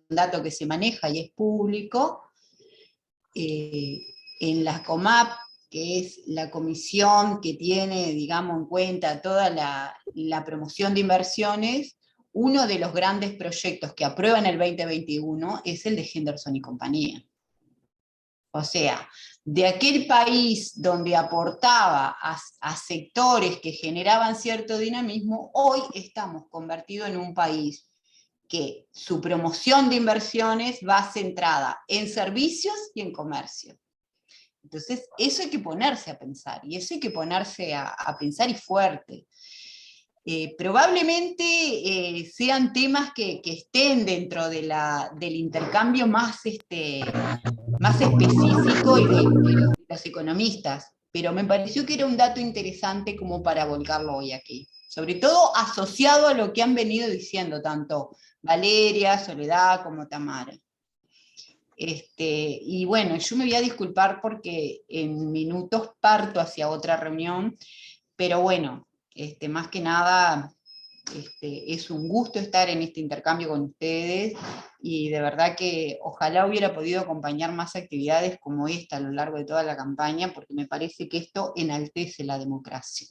dato que se maneja y es público, en la COMAP, que es la comisión que tiene, digamos, en cuenta toda la promoción de inversiones, uno de los grandes proyectos que aprueban el 2021 es el de Henderson y compañía. O sea, de aquel país donde aportaba a sectores que generaban cierto dinamismo, hoy estamos convertidos en un país que su promoción de inversiones va centrada en servicios y en comercio. Entonces, eso hay que ponerse a pensar, y eso hay que ponerse a pensar y fuerte. Probablemente sean temas que estén dentro del intercambio más específico y de los economistas, pero me pareció que era un dato interesante como para volcarlo hoy aquí, sobre todo asociado a lo que han venido diciendo tanto Valeria, Soledad como Tamara. Y bueno, yo me voy a disculpar porque en minutos parto hacia otra reunión, pero bueno, más que nada es un gusto estar en este intercambio con ustedes, y de verdad que ojalá hubiera podido acompañar más actividades como esta a lo largo de toda la campaña, porque me parece que esto enaltece la democracia.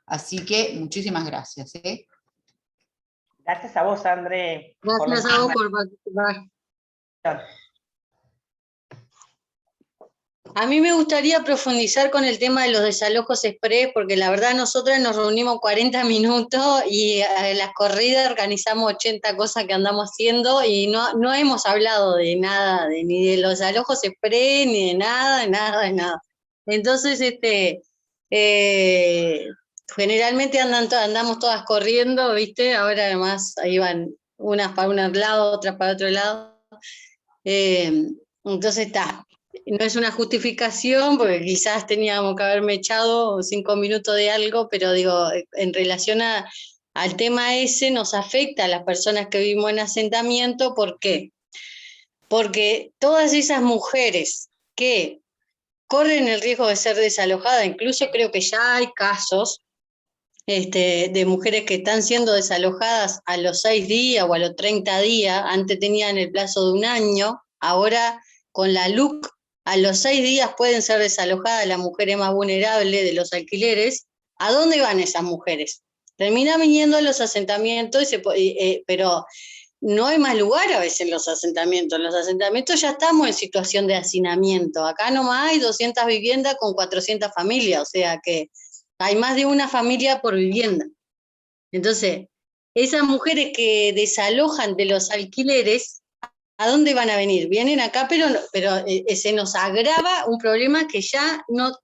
Así que muchísimas gracias. Gracias a vos, André. Gracias a vos por participar. A mí me gustaría profundizar con el tema de los desalojos express, porque la verdad nosotras nos reunimos 40 minutos y a las corridas organizamos 80 cosas que andamos haciendo y no hemos hablado de nada, ni de los desalojos express, ni de nada. Entonces, generalmente andamos todas corriendo, ¿viste? Ahora además ahí van unas para un lado, otras para otro lado. Entonces está. No es una justificación, porque quizás teníamos que haberme echado 5 minutos de algo, pero digo, en relación al tema ese, nos afecta a las personas que vivimos en asentamiento. ¿Por qué? Porque todas esas mujeres que corren el riesgo de ser desalojadas, incluso creo que ya hay casos de mujeres que están siendo desalojadas a los 6 días o a los 30 días, antes tenían el plazo de 1 año, ahora con la LUC a los 6 días pueden ser desalojadas las mujeres más vulnerables de los alquileres. ¿A dónde van esas mujeres? Terminan viniendo a los asentamientos, pero no hay más lugar a veces en los asentamientos. En los asentamientos ya estamos en situación de hacinamiento. Acá nomás hay 200 viviendas con 400 familias, o sea que hay más de una familia por vivienda. Entonces, esas mujeres que desalojan de los alquileres, ¿a dónde van a venir? Vienen acá, pero se nos agrava un problema que ya no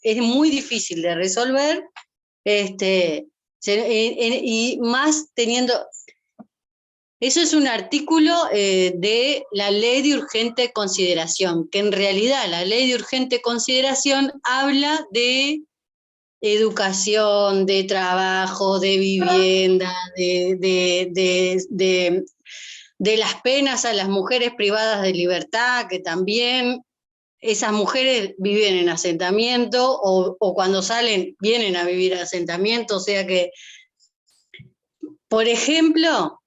es muy difícil de resolver, y más teniendo... Eso es un artículo de la Ley de Urgente Consideración, que en realidad la Ley de Urgente Consideración habla de educación, de trabajo, de vivienda, de las penas a las mujeres privadas de libertad, que también esas mujeres viven en asentamiento o cuando salen vienen a vivir en asentamiento. O sea que, por ejemplo,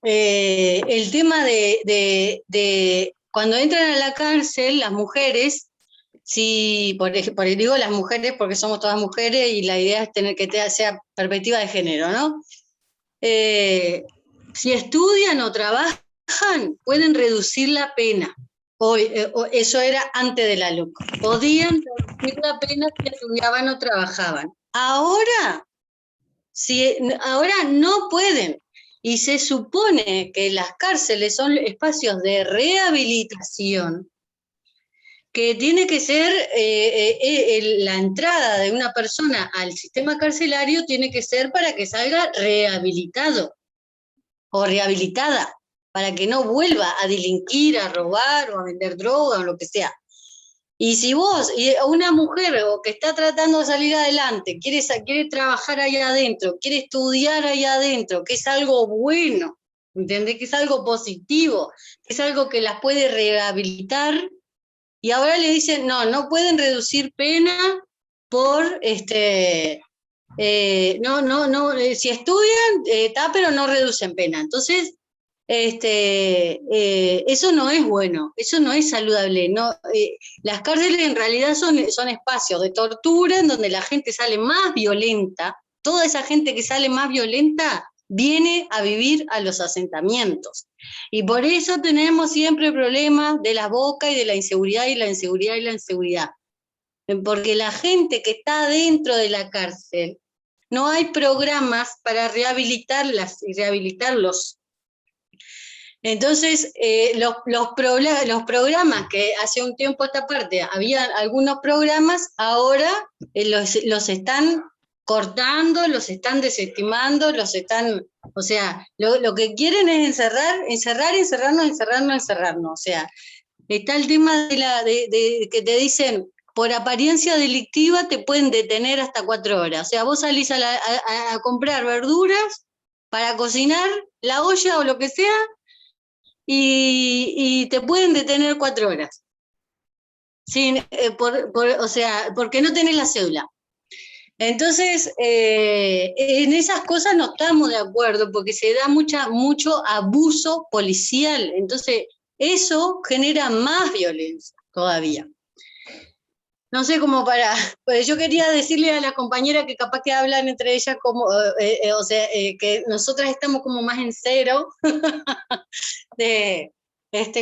el tema de cuando entran a la cárcel las mujeres, si, por ejemplo, digo las mujeres porque somos todas mujeres y la idea es tener que sea perspectiva de género, ¿no? Si estudian o trabajan, pueden reducir la pena. Eso era antes de la LUC. Podían reducir la pena si estudiaban o trabajaban. Ahora no pueden. Y se supone que las cárceles son espacios de rehabilitación, que tiene que ser la entrada de una persona al sistema carcelario tiene que ser para que salga rehabilitado o rehabilitada, para que no vuelva a delinquir, a robar o a vender droga o lo que sea. Y si vos, una mujer que está tratando de salir adelante, quiere trabajar allá adentro, quiere estudiar allá adentro, que es algo bueno, ¿entendés? Que es algo positivo, que es algo que las puede rehabilitar, y ahora le dicen, no pueden reducir pena por, si estudian, pero no reducen pena. Entonces, eso no es bueno, eso no es saludable. No, las cárceles en realidad son espacios de tortura en donde la gente sale más violenta. Toda esa gente que sale más violenta viene a vivir a los asentamientos. Y por eso tenemos siempre problemas de la boca y de la inseguridad y la inseguridad y la inseguridad. Porque la gente que está dentro de la cárcel, no hay programas para rehabilitarlas y rehabilitarlos. Entonces, los programas que hace un tiempo a esta parte, había algunos programas, ahora los están cortando, los están desestimando, o sea, lo que quieren es encerrarnos. O sea, está el tema de que te dicen, por apariencia delictiva te pueden detener hasta 4 horas. O sea, vos salís a comprar verduras para cocinar, la olla o lo que sea, y te pueden detener 4 horas. Sin, o sea, porque no tenés la cédula. Entonces, en esas cosas no estamos de acuerdo, porque se da mucho abuso policial. Entonces, eso genera más violencia todavía. No sé cómo pues yo quería decirle a las compañeras que capaz que hablan entre ellas como, o sea, que nosotras estamos como más en cero,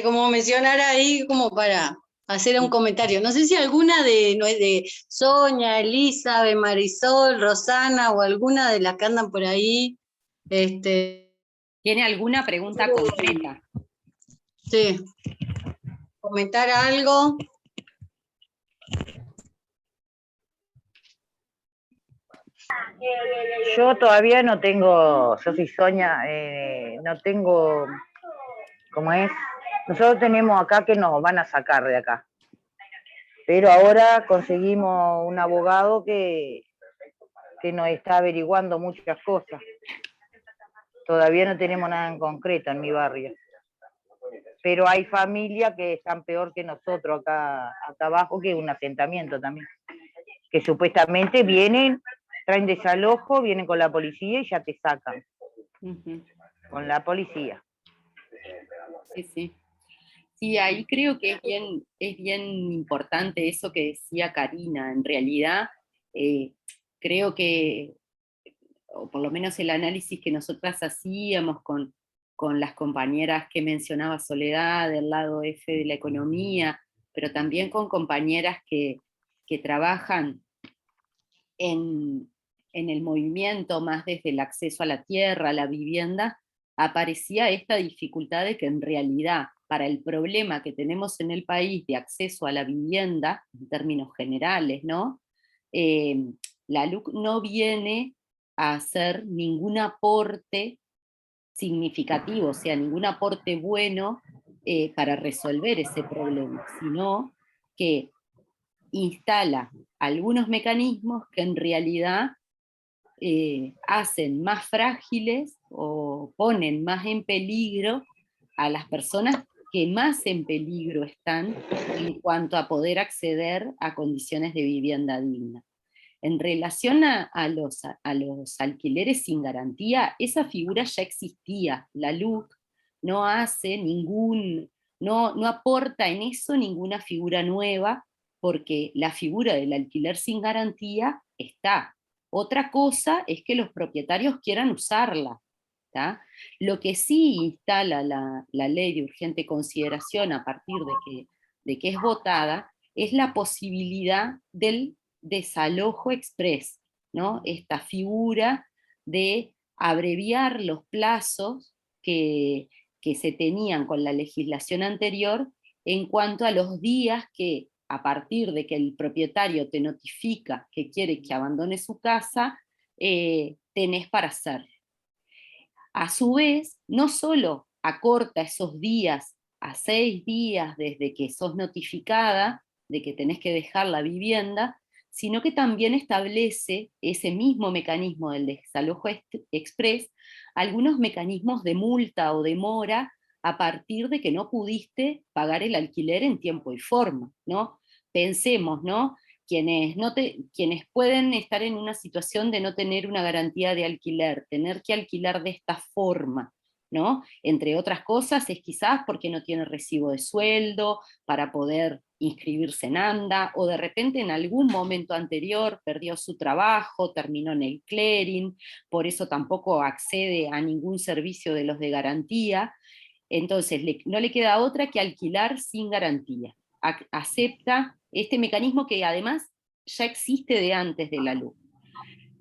como mencionar ahí como para hacer un comentario. No sé si alguna de Sonia, Elizabeth, Marisol, Rosana o alguna de las que andan por ahí. ¿Tiene alguna pregunta concreta? Sí. ¿Comentar algo? Yo todavía no tengo, yo soy Sonia, no tengo, ¿cómo es? Nosotros tenemos acá que nos van a sacar de acá. Pero ahora conseguimos un abogado que nos está averiguando muchas cosas. Todavía no tenemos nada en concreto en mi barrio. Pero hay familias que están peor que nosotros acá abajo, que es un asentamiento también. Que supuestamente vienen, traen desalojo, vienen con la policía y ya te sacan. Con la policía. Sí, sí. Sí, ahí creo que es bien importante eso que decía Karina. En realidad, creo que, o por lo menos el análisis que nosotras hacíamos con las compañeras que mencionaba Soledad, del lado F de la economía, pero también con compañeras que trabajan en el movimiento más desde el acceso a la tierra, a la vivienda, aparecía esta dificultad de que en realidad, para el problema que tenemos en el país de acceso a la vivienda, en términos generales, ¿no? La LUC no viene a hacer ningún aporte significativo, o sea, ningún aporte bueno para resolver ese problema, sino que instala algunos mecanismos que en realidad hacen más frágiles o ponen más en peligro a las personas que más en peligro están en cuanto a poder acceder a condiciones de vivienda digna. En relación a los alquileres sin garantía, esa figura ya existía. La LUC no hace no aporta en eso ninguna figura nueva, porque la figura del alquiler sin garantía está. Otra cosa es que los propietarios quieran usarla. ¿tá? Lo que sí instala la ley de urgente consideración a partir de que es votada es la posibilidad del desalojo express, ¿no? Esta figura de abreviar los plazos que se tenían con la legislación anterior en cuanto a los días que, a partir de que el propietario te notifica que quiere que abandone su casa, tenés para hacerlo. A su vez, no solo acorta esos días a 6 días desde que sos notificada de que tenés que dejar la vivienda, sino que también establece ese mismo mecanismo del desalojo express, algunos mecanismos de multa o de mora a partir de que no pudiste pagar el alquiler en tiempo y forma, ¿no? Pensemos, ¿no? Quienes pueden estar en una situación de no tener una garantía de alquiler, tener que alquilar de esta forma, ¿no? Entre otras cosas es quizás porque no tiene recibo de sueldo para poder inscribirse en ANDA, o de repente en algún momento anterior perdió su trabajo, terminó en el clearing, por eso tampoco accede a ningún servicio de los de garantía. Entonces no le queda otra que alquilar sin garantía. Acepta este mecanismo que además ya existe de antes de la LUC.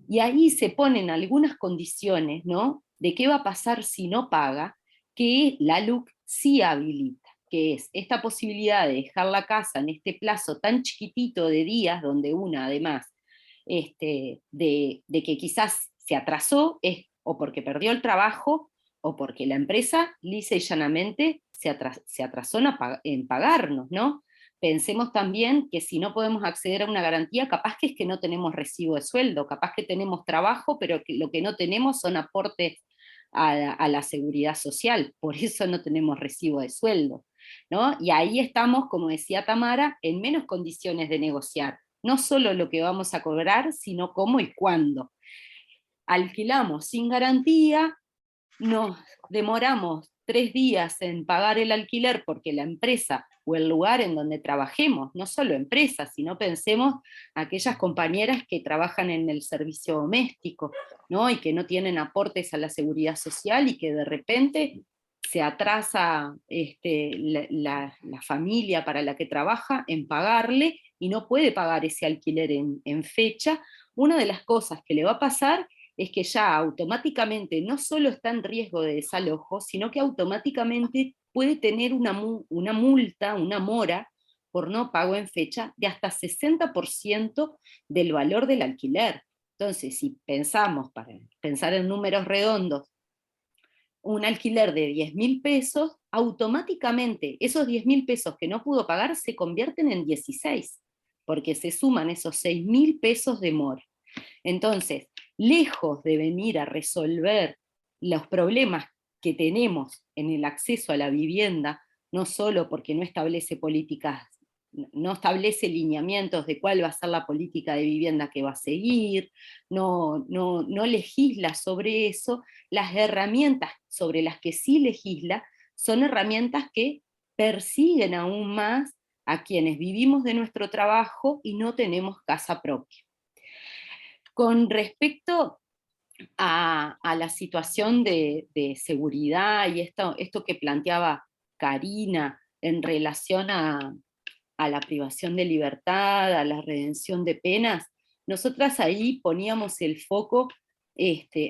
Y ahí se ponen algunas condiciones, ¿no?, de qué va a pasar si no paga, que la LUC sí habilita, que es esta posibilidad de dejar la casa en este plazo tan chiquitito de días, donde una además de que quizás se atrasó, es o porque perdió el trabajo, o porque la empresa lisa y llanamente se atrasó en pagarnos, ¿no? Pensemos también que si no podemos acceder a una garantía, capaz que es que no tenemos recibo de sueldo, capaz que tenemos trabajo, pero que lo que no tenemos son aportes a la seguridad social, por eso no tenemos recibo de sueldo, ¿no? Y ahí estamos, como decía Tamara, en menos condiciones de negociar, no solo lo que vamos a cobrar, sino cómo y cuándo. Alquilamos sin garantía, nos demoramos 3 días en pagar el alquiler porque la empresa o el lugar en donde trabajemos, no solo empresas, sino pensemos aquellas compañeras que trabajan en el servicio doméstico, ¿no? Y que no tienen aportes a la seguridad social y que de repente se atrasa la familia para la que trabaja en pagarle y no puede pagar ese alquiler en fecha. Una de las cosas que le va a pasar es que ya automáticamente no solo está en riesgo de desalojo, sino que automáticamente puede tener una multa, una mora, por no pago en fecha, de hasta 60% del valor del alquiler. Entonces, si pensamos, para pensar en números redondos, un alquiler de 10.000 pesos, automáticamente esos 10.000 pesos que no pudo pagar se convierten en 16, porque se suman esos 6.000 pesos de mora. Entonces, lejos de venir a resolver los problemas que tenemos en el acceso a la vivienda, no solo porque no establece políticas, no establece lineamientos de cuál va a ser la política de vivienda que va a seguir, no legisla sobre eso, las herramientas sobre las que sí legisla son herramientas que persiguen aún más a quienes vivimos de nuestro trabajo y no tenemos casa propia. Con respecto a la situación de seguridad y esto que planteaba Karina en relación a la privación de libertad, a la redención de penas, nosotras ahí poníamos el foco,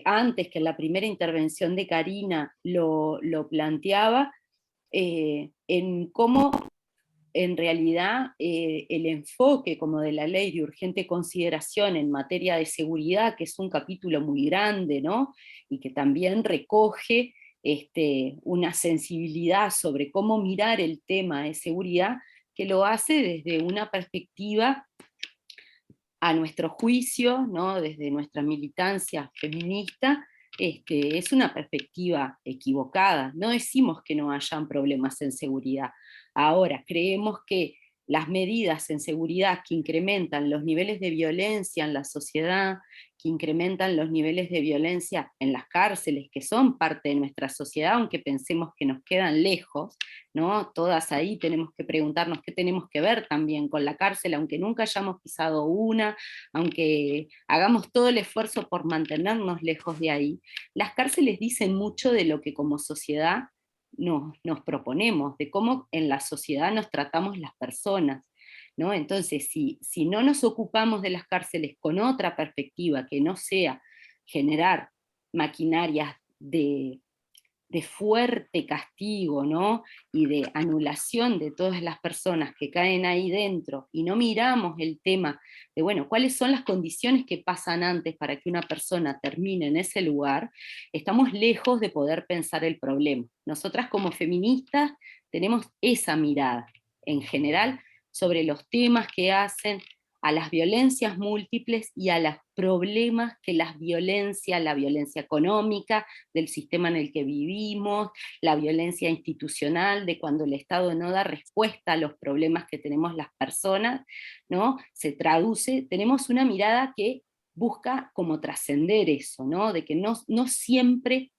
antes que en la primera intervención de Karina lo planteaba, en cómo en realidad el enfoque como de la ley de urgente consideración en materia de seguridad, que es un capítulo muy grande, ¿no? Y que también recoge una sensibilidad sobre cómo mirar el tema de seguridad, que lo hace desde una perspectiva, a nuestro juicio, ¿no?, desde nuestra militancia feminista, es una perspectiva equivocada. No decimos que no hayan problemas en seguridad. Ahora, creemos que las medidas en seguridad que incrementan los niveles de violencia en la sociedad, que incrementan los niveles de violencia en las cárceles, que son parte de nuestra sociedad, aunque pensemos que nos quedan lejos, ¿no? Todas ahí tenemos que preguntarnos qué tenemos que ver también con la cárcel, aunque nunca hayamos pisado una, aunque hagamos todo el esfuerzo por mantenernos lejos de ahí. Las cárceles dicen mucho de lo que como sociedad nos proponemos, de cómo en la sociedad nos tratamos las personas, ¿no? Entonces, si no nos ocupamos de las cárceles con otra perspectiva, que no sea generar maquinarias de fuerte castigo, ¿no?, y de anulación de todas las personas que caen ahí dentro, y no miramos el tema de, bueno, cuáles son las condiciones que pasan antes para que una persona termine en ese lugar, estamos lejos de poder pensar el problema. Nosotras como feministas tenemos esa mirada, en general, sobre los temas que hacen a las violencias múltiples y a los problemas que la violencia económica del sistema en el que vivimos, la violencia institucional de cuando el Estado no da respuesta a los problemas que tenemos las personas, ¿no?, se traduce. Tenemos una mirada que busca como trascender eso, ¿no?, de que no siempre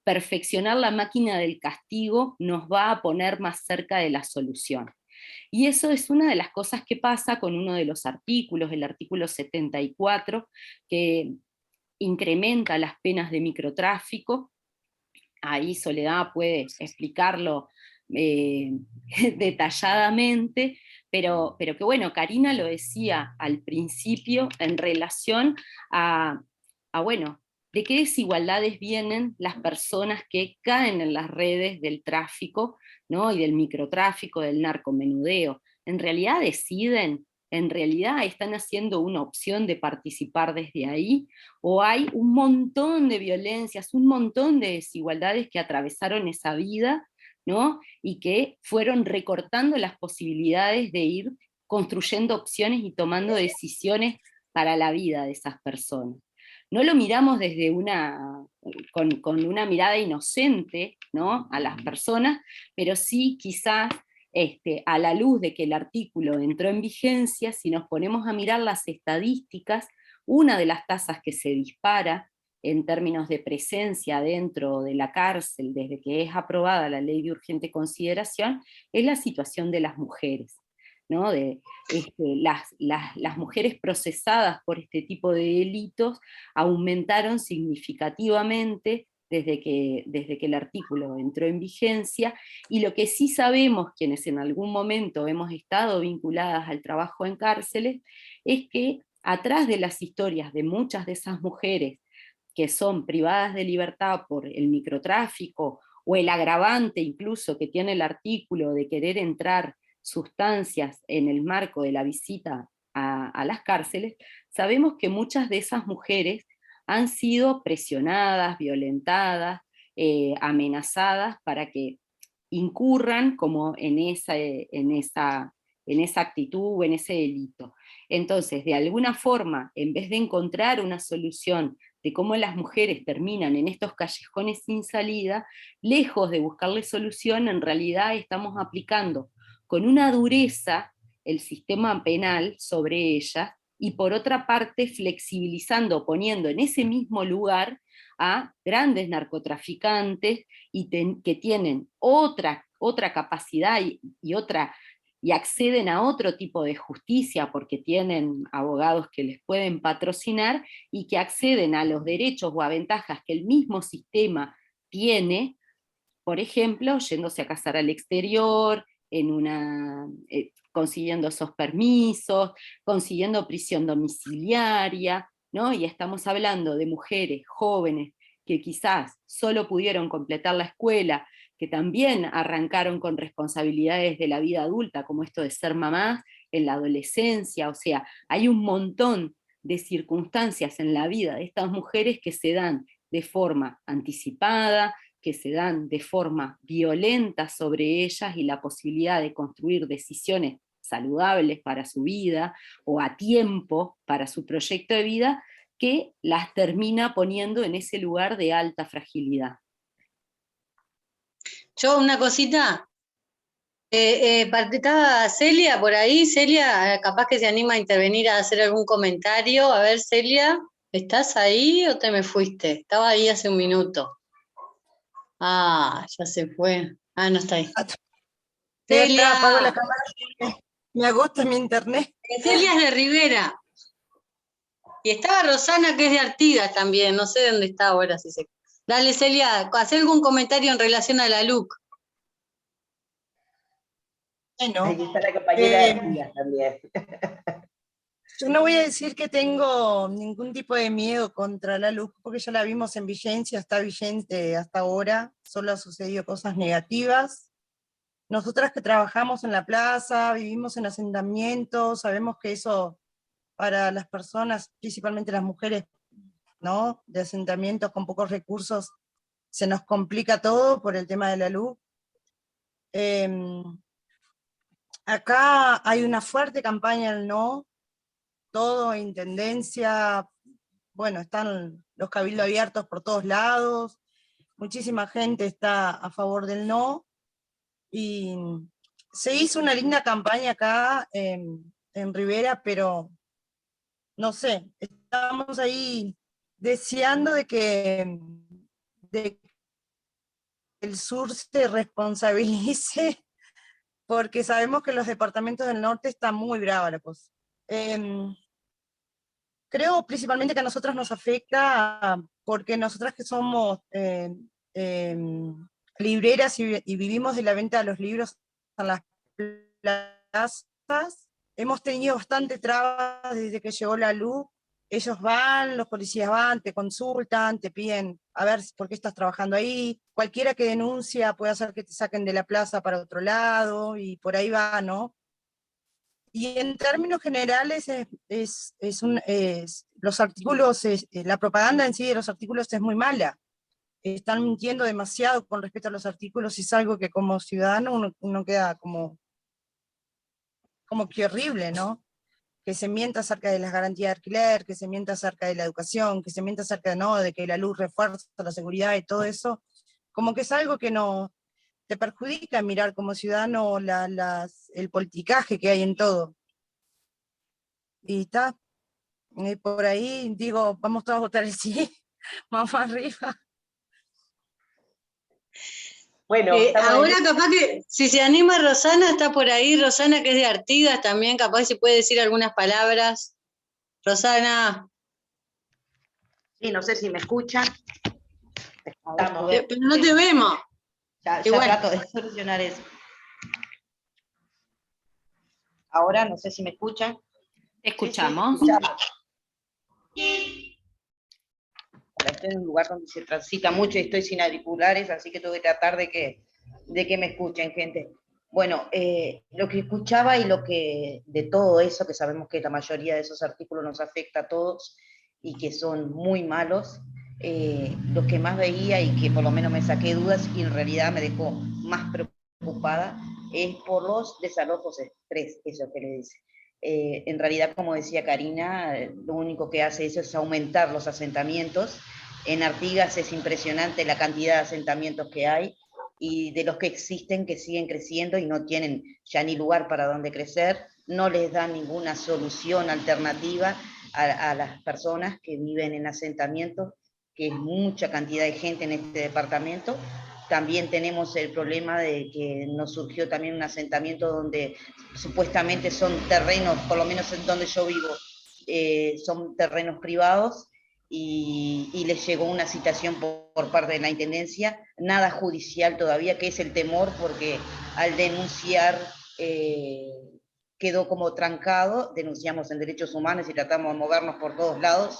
perfeccionar la máquina del castigo nos va a poner más cerca de la solución. Y eso es una de las cosas que pasa con uno de los artículos, el artículo 74, que incrementa las penas de microtráfico. Ahí Soledad puede explicarlo detalladamente, pero que bueno, Karina lo decía al principio en relación bueno, de qué desigualdades vienen las personas que caen en las redes del tráfico, ¿no? Y del microtráfico, del narcomenudeo. En realidad deciden, en realidad están haciendo una opción de participar desde ahí, o hay un montón de violencias, un montón de desigualdades que atravesaron esa vida, ¿no? Y que fueron recortando las posibilidades de ir construyendo opciones y tomando decisiones para la vida de esas personas. No lo miramos desde con una mirada inocente, ¿no? A las personas, pero sí quizás a la luz de que el artículo entró en vigencia, si nos ponemos a mirar las estadísticas, una de las tasas que se dispara en términos de presencia dentro de la cárcel desde que es aprobada la ley de urgente consideración es la situación de las mujeres, ¿no? De las mujeres procesadas por este tipo de delitos aumentaron significativamente desde que el artículo entró en vigencia, y lo que sí sabemos, quienes en algún momento hemos estado vinculadas al trabajo en cárceles, es que atrás de las historias de muchas de esas mujeres que son privadas de libertad por el microtráfico, o el agravante incluso que tiene el artículo de querer entrar sustancias en el marco de la visita a las cárceles, sabemos que muchas de esas mujeres han sido presionadas, violentadas, amenazadas para que incurran como en esa actitud o en ese delito. Entonces, de alguna forma, en vez de encontrar una solución de cómo las mujeres terminan en estos callejones sin salida, lejos de buscarle solución, en realidad estamos aplicando con una dureza el sistema penal sobre ellas, y por otra parte flexibilizando, poniendo en ese mismo lugar a grandes narcotraficantes que tienen otra capacidad y acceden a otro tipo de justicia porque tienen abogados que les pueden patrocinar, y que acceden a los derechos o a ventajas que el mismo sistema tiene, por ejemplo, yéndose a casar al exterior, consiguiendo esos permisos, consiguiendo prisión domiciliaria, ¿no? Y estamos hablando de mujeres jóvenes que quizás solo pudieron completar la escuela, que también arrancaron con responsabilidades de la vida adulta, como esto de ser mamás en la adolescencia. O sea, hay un montón de circunstancias en la vida de estas mujeres que se dan de forma anticipada, que se dan de forma violenta sobre ellas, y la posibilidad de construir decisiones saludables para su vida o a tiempo para su proyecto de vida, que las termina poniendo en ese lugar de alta fragilidad. Yo una cosita, estaba Celia por ahí. Celia, capaz que se anima a intervenir a hacer algún comentario. A ver, Celia, ¿estás ahí o te me fuiste? Estaba ahí hace un minuto. Ah, ya se fue. Ah, no está ahí. Celia, apago la cámara. Me agota mi internet. Celia es de Rivera. Y estaba Rosana, que es de Artigas también. No sé dónde está ahora. Dale, Celia, haz algún comentario en relación a la LUC. Bueno, aquí está la compañera de Artigas también. Yo no voy a decir que tengo ningún tipo de miedo contra la LUC, porque ya la vimos en vigencia, está vigente hasta ahora, solo ha sucedido cosas negativas. Nosotras que trabajamos en la plaza, vivimos en asentamientos, sabemos que eso para las personas, principalmente las mujeres, ¿no?, de asentamientos con pocos recursos, se nos complica todo por el tema de la LUC. Acá hay una fuerte campaña del no, todo intendencia, bueno, están los cabildos abiertos por todos lados, muchísima gente está a favor del no, y se hizo una linda campaña acá en Rivera, pero no sé, estamos ahí deseando de que el sur se responsabilice, porque sabemos que los departamentos del norte están muy brava la cosa. Creo principalmente que a nosotras nos afecta porque nosotras que somos libreras y vivimos de la venta de los libros en las plazas, hemos tenido bastante trabas desde que llegó la luz. Ellos van, los policías van, te consultan, te piden a ver por qué estás trabajando ahí. Cualquiera que denuncia puede hacer que te saquen de la plaza para otro lado, y por ahí va, ¿no? Y en términos generales, los artículos, la propaganda en sí de los artículos es muy mala. Están mintiendo demasiado con respecto a los artículos, y es algo que como ciudadano uno queda como que horrible, ¿no? Que se mienta acerca de las garantías de alquiler, que se mienta acerca de la educación, que se mienta acerca de, no, de que la luz refuerza la seguridad y todo eso, como que es algo que no te perjudica mirar como ciudadano el politicaje que hay en todo. Y está, por ahí digo, vamos todos a votar el sí, vamos arriba. Bueno, ahora capaz que, si se anima Rosana, está por ahí, Rosana que es de Artigas también, capaz si puede decir algunas palabras. Rosana. Sí, no sé si me escuchan. Pero no te vemos. Ya trato de solucionar eso. Ahora no sé si me escuchan. Escuchamos. Estoy en un lugar donde se transita mucho y estoy sin auriculares, así que tengo que tratar de que me escuchen, gente. Bueno, lo que escuchaba y lo que de todo eso, que sabemos que la mayoría de esos artículos nos afecta a todos y que son muy malos, lo que más veía y que por lo menos me saqué dudas y en realidad me dejó más preocupada es por los desalojos express, eso que le dice. En realidad, como decía Karina, lo único que hace eso es aumentar los asentamientos. En Artigas es impresionante la cantidad de asentamientos que hay y de los que existen que siguen creciendo y no tienen ya ni lugar para donde crecer, no les dan ninguna solución alternativa a las personas que viven en asentamientos, que es mucha cantidad de gente en este departamento. También tenemos el problema de que nos surgió también un asentamiento donde supuestamente son terrenos, por lo menos en donde yo vivo, son terrenos privados, y les llegó una citación por parte de la Intendencia, nada judicial todavía, que es el temor, porque al denunciar quedó como trancado, denunciamos en derechos humanos y tratamos de movernos por todos lados,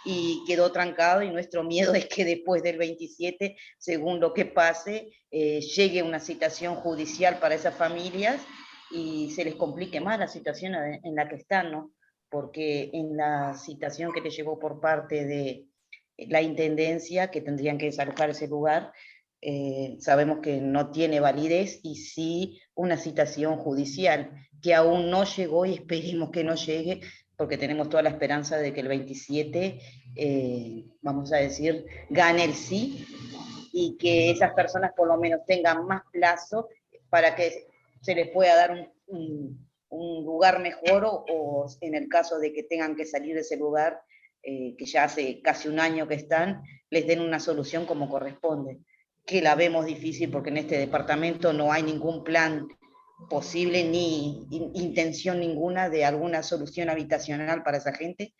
y quedó trancado, y nuestro miedo es que después del 27, según lo que pase, llegue una citación judicial para esas familias y se les complique más la situación en la que están, ¿no? Porque en la citación que te llegó por parte de la Intendencia, que tendrían que desalojar ese lugar, sabemos que no tiene validez, y sí una citación judicial, que aún no llegó y esperemos que no llegue, porque tenemos toda la esperanza de que el 27, vamos a decir, gane el sí, y que esas personas por lo menos tengan más plazo para que se les pueda dar un lugar mejor, o en el caso de que tengan que salir de ese lugar, que ya hace casi un año que están, les den una solución como corresponde, que la vemos difícil porque en este departamento no hay ningún plan posible ni intención ninguna de alguna solución habitacional para esa gente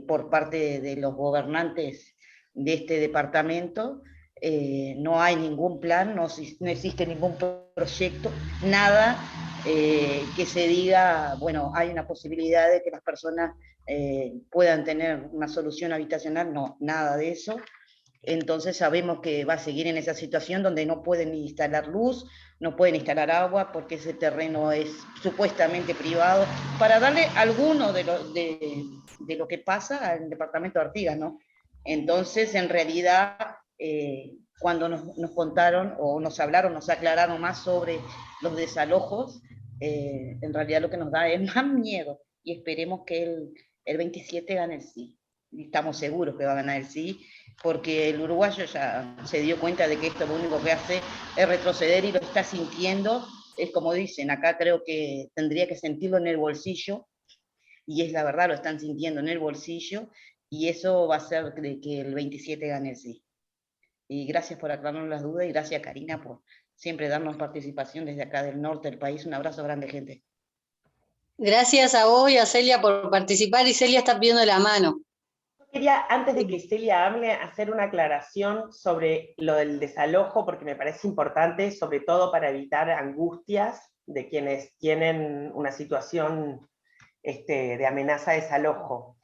por parte de los gobernantes de este departamento. No hay ningún plan, no existe ningún proyecto, nada que se diga, bueno, hay una posibilidad de que las personas puedan tener una solución habitacional, no, nada de eso. Entonces sabemos que va a seguir en esa situación donde no pueden instalar luz, no pueden instalar agua, porque ese terreno es supuestamente privado, para darle alguno de lo que pasa al departamento de Artigas, ¿no? Entonces, en realidad, cuando nos contaron o nos hablaron, nos aclararon más sobre los desalojos, en realidad lo que nos da es más miedo, y esperemos que el 27 gane el sí. Y estamos seguros que va a ganar el sí, porque el uruguayo ya se dio cuenta de que esto lo único que hace es retroceder, y lo está sintiendo. Es como dicen, acá creo que tendría que sentirlo en el bolsillo, y es la verdad, lo están sintiendo en el bolsillo, y eso va a hacer que el 27 gane el sí. Y gracias por aclararnos las dudas y gracias, Karina, por siempre darnos participación desde acá del norte del país. Un abrazo grande, gente. Gracias a vos y a Celia por participar, y Celia está pidiendo la mano. Quería, antes de que Celia hable, hacer una aclaración sobre lo del desalojo, porque me parece importante, sobre todo para evitar angustias de quienes tienen una situación de amenaza de desalojo.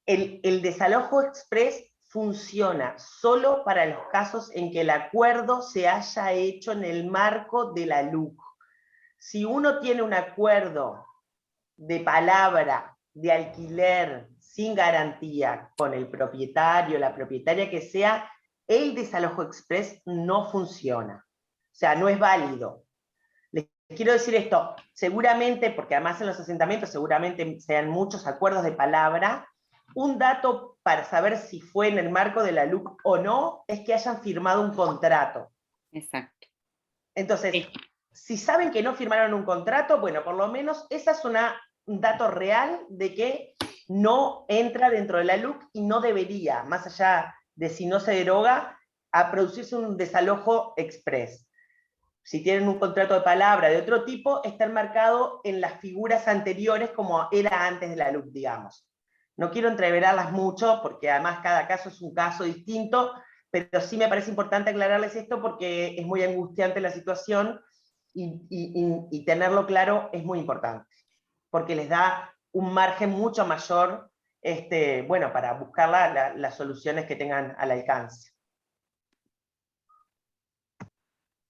El desalojo express funciona solo para los casos en que el acuerdo se haya hecho en el marco de la LUC. Si uno tiene un acuerdo de palabra, de alquiler, sin garantía, con el propietario, la propietaria que sea, el desalojo express no funciona. O sea, no es válido. Les quiero decir esto, seguramente, porque además en los asentamientos seguramente sean muchos acuerdos de palabra, un dato para saber si fue en el marco de la LUC o no, es que hayan firmado un contrato. Exacto. Entonces, si saben que no firmaron un contrato, bueno, por lo menos esa es un dato real de que no entra dentro de la LUC y no debería, más allá de si no se deroga, a producirse un desalojo express. Si tienen un contrato de palabra de otro tipo, está enmarcado en las figuras anteriores como era antes de la LUC, digamos. No quiero entreverarlas mucho, porque además cada caso es un caso distinto, pero sí me parece importante aclararles esto porque es muy angustiante la situación y tenerlo claro es muy importante, porque les da un margen mucho mayor bueno, para buscar las soluciones que tengan al alcance.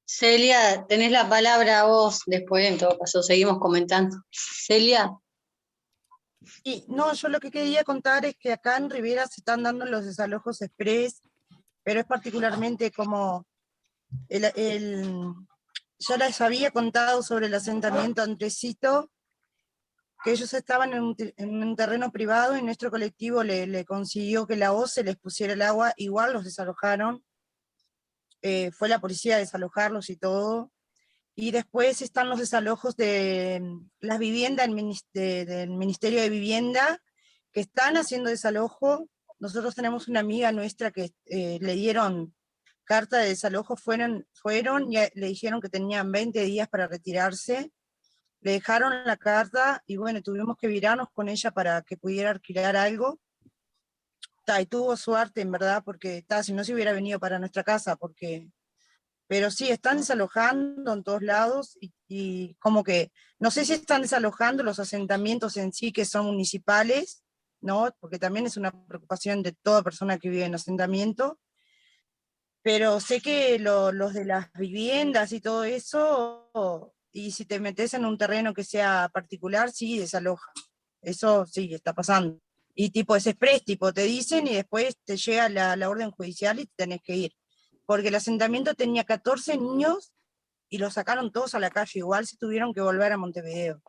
Celia, tenés la palabra vos después, en todo caso, seguimos comentando. Celia. Y no, yo lo que quería contar es que acá en Rivera se están dando los desalojos express, pero es particularmente como ya les había contado sobre el asentamiento Andresito, que ellos estaban en un terreno privado y nuestro colectivo le consiguió que la OCE les pusiera el agua, igual los desalojaron, fue la policía a desalojarlos y todo. Y después están los desalojos de las viviendas del Ministerio de Vivienda, que están haciendo desalojo. Nosotros tenemos una amiga nuestra que le dieron carta de desalojo, fueron y le dijeron que tenían 20 días para retirarse. Le dejaron la carta y bueno, tuvimos que virarnos con ella para que pudiera alquilar algo. Y tuvo suerte, en verdad, porque si no se hubiera venido para nuestra casa, pero sí, están desalojando en todos lados y como que, no sé si están desalojando los asentamientos en sí que son municipales, ¿no? Porque también es una preocupación de toda persona que vive en asentamiento, pero sé que los de las viviendas y todo eso, y si te metes en un terreno que sea particular, sí, desalojan. Eso sí, está pasando. Y tipo es express, tipo te dicen y después te llega la orden judicial y te tenés que ir. Porque el asentamiento tenía 14 niños y los sacaron todos a la calle, igual se tuvieron que volver a Montevideo.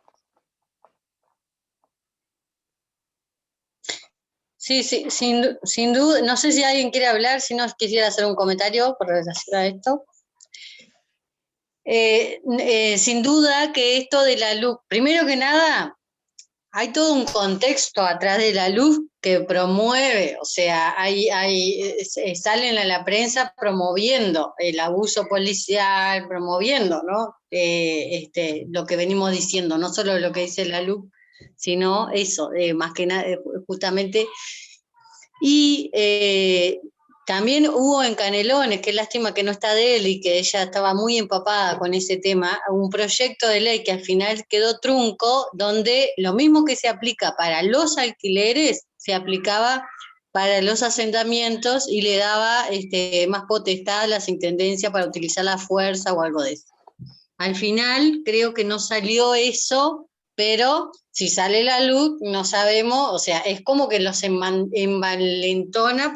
Sí, sí, sin duda, no sé si alguien quiere hablar, si no quisiera hacer un comentario con relación a esto. Sin duda que esto de la luz, primero que nada, hay todo un contexto atrás de la luz que promueve, o sea, salen a la prensa promoviendo el abuso policial, promoviendo, ¿no? Lo que venimos diciendo, no solo lo que dice la luz, sino eso, más que nada, justamente. Y también hubo en Canelones, qué lástima que no está de él y que ella estaba muy empapada con ese tema, un proyecto de ley que al final quedó trunco, donde lo mismo que se aplica para los alquileres, se aplicaba para los asentamientos y le daba más potestad a las intendencias para utilizar la fuerza o algo de eso. Al final creo que no salió eso, pero si sale la luz, no sabemos, o sea, es como que los envalentona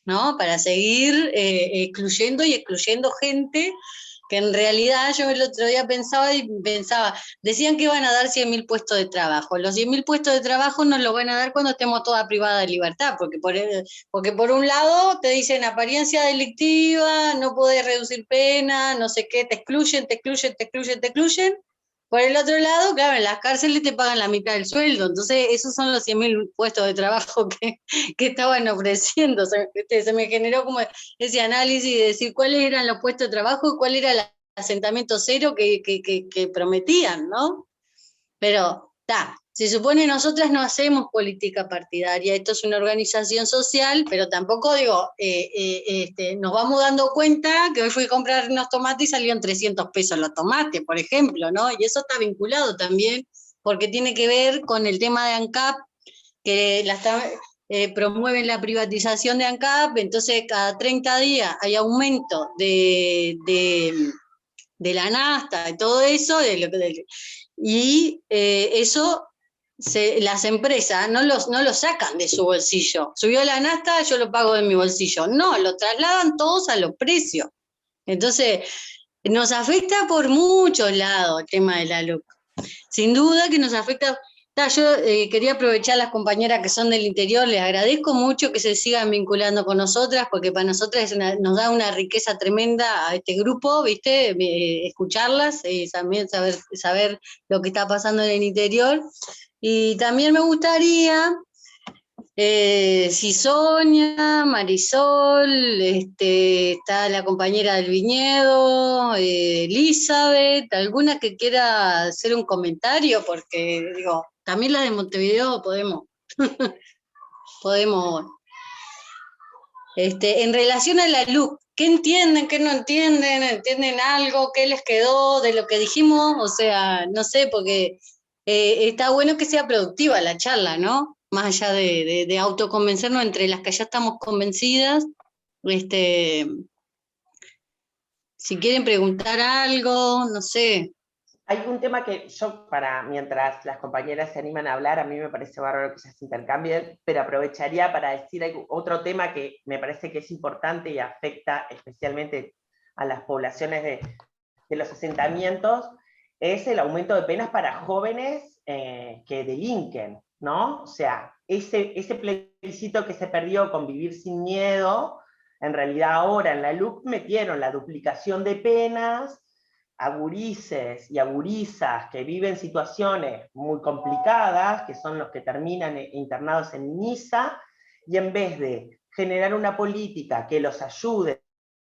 ¿no? Para seguir excluyendo gente que en realidad yo el otro día pensaba, decían que iban a dar 100.000 puestos de trabajo. Los 100.000 puestos de trabajo nos los van a dar cuando estemos toda privada de libertad, porque por un lado te dicen apariencia delictiva, no podés reducir pena, no sé qué, te excluyen, Por el otro lado, claro, en las cárceles te pagan la mitad del sueldo, entonces esos son los 100.000 puestos de trabajo que estaban ofreciendo. Se me generó como ese análisis de decir cuáles eran los puestos de trabajo y cuál era el asentamiento cero que prometían, ¿no? Pero, se supone nosotras no hacemos política partidaria, esto es una organización social, pero tampoco digo, nos vamos dando cuenta que hoy fui a comprar unos tomates y salieron 300 pesos los tomates, por ejemplo, ¿no? Y eso está vinculado también, porque tiene que ver con el tema de ANCAP, que promueven la privatización de ANCAP, entonces cada 30 días hay aumento de la nafta, y todo eso, y eso las empresas no lo sacan de su bolsillo. Subió la nafta, yo lo pago de mi bolsillo. No, lo trasladan todos a los precios. Entonces, nos afecta por muchos lados el tema de la LUC. Sin duda que nos afecta. Yo quería aprovechar a las compañeras que son del interior, les agradezco mucho que se sigan vinculando con nosotras, porque para nosotras nos da una riqueza tremenda a este grupo, ¿viste? Escucharlas, también saber lo que está pasando en el interior. Y también me gustaría, si Sonia, Marisol, está la compañera del viñedo, Elizabeth, alguna que quiera hacer un comentario, porque digo, también la de Montevideo podemos, en relación a la luz, ¿qué entienden, qué no entienden? ¿Entienden algo? ¿Qué les quedó de lo que dijimos? O sea, no sé, porque está bueno que sea productiva la charla, ¿no? Más allá de autoconvencernos entre las que ya estamos convencidas, si quieren preguntar algo, no sé. Hay un tema que yo, mientras las compañeras se animan a hablar, a mí me parece bárbaro que se intercambien, pero aprovecharía para decir otro tema que me parece que es importante y afecta especialmente a las poblaciones de los asentamientos, es el aumento de penas para jóvenes que delinquen, ¿no? O sea, ese plebiscito que se perdió con Vivir sin Miedo, en realidad ahora en la LUC metieron la duplicación de penas a gurises y a gurisas que viven situaciones muy complicadas, que son los que terminan internados en NISA, y en vez de generar una política que los ayude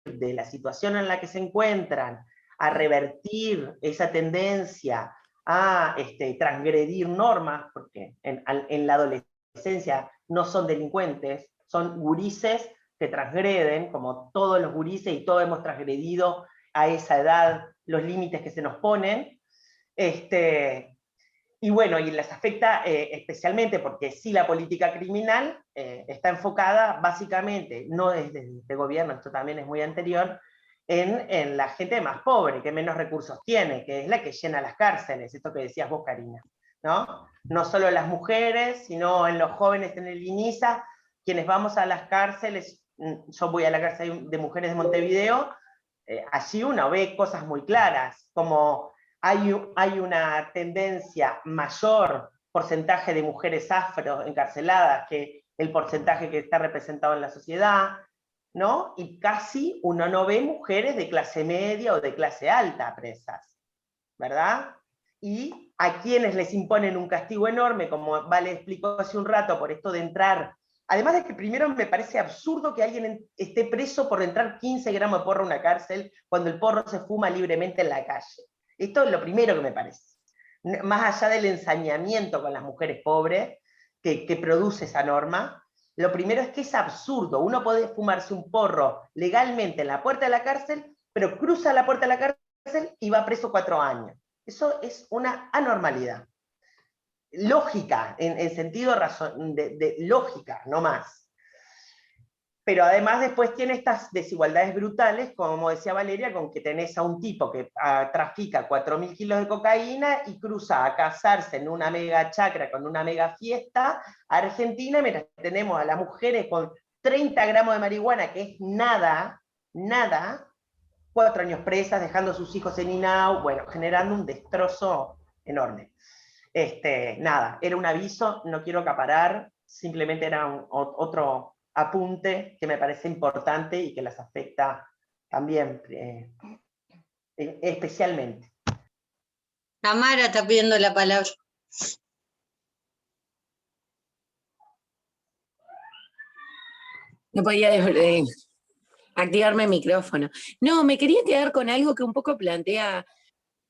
de la situación en la que se encuentran a revertir esa tendencia a transgredir normas, porque en la adolescencia no son delincuentes, son gurises que transgreden, como todos los gurises y todos hemos transgredido a esa edad los límites que se nos ponen, y bueno, y les afecta especialmente porque sí la política criminal está enfocada básicamente, no desde este gobierno, esto también es muy anterior, en la gente más pobre, que menos recursos tiene, que es la que llena las cárceles, esto que decías vos, Karina, ¿no? No solo las mujeres, sino en los jóvenes en el INISA, quienes vamos a las cárceles, yo voy a la cárcel de mujeres de Montevideo, allí uno ve cosas muy claras, como hay una tendencia mayor porcentaje de mujeres afro encarceladas que el porcentaje que está representado en la sociedad, ¿no? Y casi uno no ve mujeres de clase media o de clase alta presas, ¿verdad? Y a quienes les imponen un castigo enorme, como Vale explicó hace un rato, por esto de entrar. Además de que primero me parece absurdo que alguien esté preso por entrar 15 gramos de porro a una cárcel cuando el porro se fuma libremente en la calle. Esto es lo primero que me parece. Más allá del ensañamiento con las mujeres pobres que produce esa norma, lo primero es que es absurdo. Uno puede fumarse un porro legalmente en la puerta de la cárcel, pero cruza la puerta de la cárcel y va preso 4 años. Eso es una anormalidad. Lógica, en sentido de lógica, no más. Pero además después tiene estas desigualdades brutales, como decía Valeria, con que tenés a un tipo que trafica 4.000 kilos de cocaína y cruza a casarse en una mega chacra con una mega fiesta a Argentina, mientras tenemos a las mujeres con 30 gramos de marihuana, que es nada, 4 años presas, dejando a sus hijos en INAU, bueno, generando un destrozo enorme. Nada, era un aviso, no quiero acaparar, simplemente era otro apunte que me parece importante y que las afecta también, especialmente. Tamara está pidiendo la palabra. No podía activarme el micrófono. No, me quería quedar con algo que un poco plantea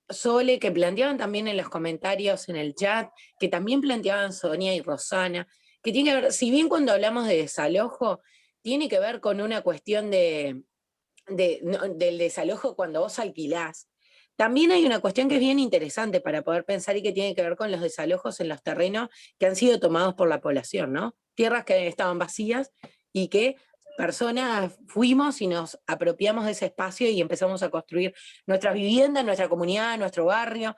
Sole, que planteaban también en los comentarios en el chat, que también planteaban Sonia y Rosana, que tiene que ver, si bien cuando hablamos de desalojo, tiene que ver con una cuestión del desalojo cuando vos alquilás. También hay una cuestión que es bien interesante para poder pensar y que tiene que ver con los desalojos en los terrenos que han sido tomados por la población, ¿no? Tierras que estaban vacías y que personas fuimos y nos apropiamos de ese espacio y empezamos a construir nuestras viviendas, nuestra comunidad, nuestro barrio,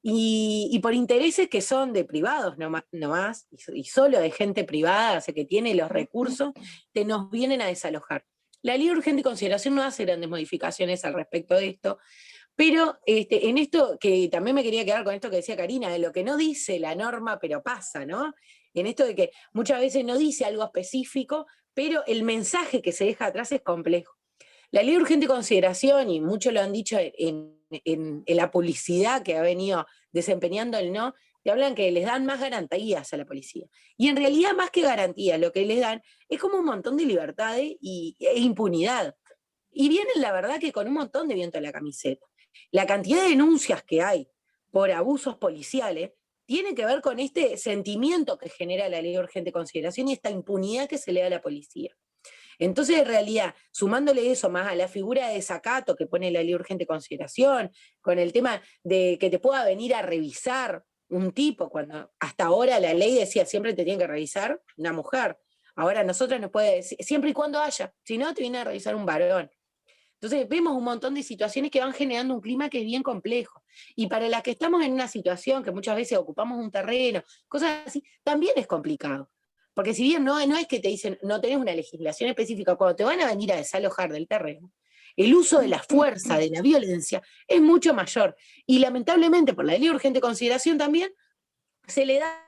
y por intereses que son de privados nomás y solo de gente privada, o sea, que tiene los recursos, te nos vienen a desalojar. La ley de urgente consideración no hace grandes modificaciones al respecto de esto, pero en esto, que también me quería quedar con esto que decía Karina, de lo que no dice la norma, pero pasa, ¿no? En esto de que muchas veces no dice algo específico, pero el mensaje que se deja atrás es complejo. La ley de urgente consideración, y muchos lo han dicho en la publicidad que ha venido desempeñando el no, te hablan que les dan más garantías a la policía. Y en realidad, más que garantías, lo que les dan es como un montón de libertades e impunidad. Y vienen, la verdad, que con un montón de viento en la camiseta. La cantidad de denuncias que hay por abusos policiales tiene que ver con este sentimiento que genera la ley de urgente consideración y esta impunidad que se le da a la policía. Entonces, en realidad, sumándole eso más a la figura de desacato que pone la ley de urgente consideración, con el tema de que te pueda venir a revisar un tipo, cuando hasta ahora la ley decía siempre te tiene que revisar una mujer. Ahora nosotros nos puede decir, siempre y cuando haya, si no te viene a revisar un varón. Entonces vemos un montón de situaciones que van generando un clima que es bien complejo. Y para las que estamos en una situación que muchas veces ocupamos un terreno, cosas así, también es complicado. Porque si bien no es que te dicen, no tenés una legislación específica, cuando te van a venir a desalojar del terreno, el uso de la fuerza, de la violencia, es mucho mayor. Y lamentablemente por la ley de urgente consideración también se le da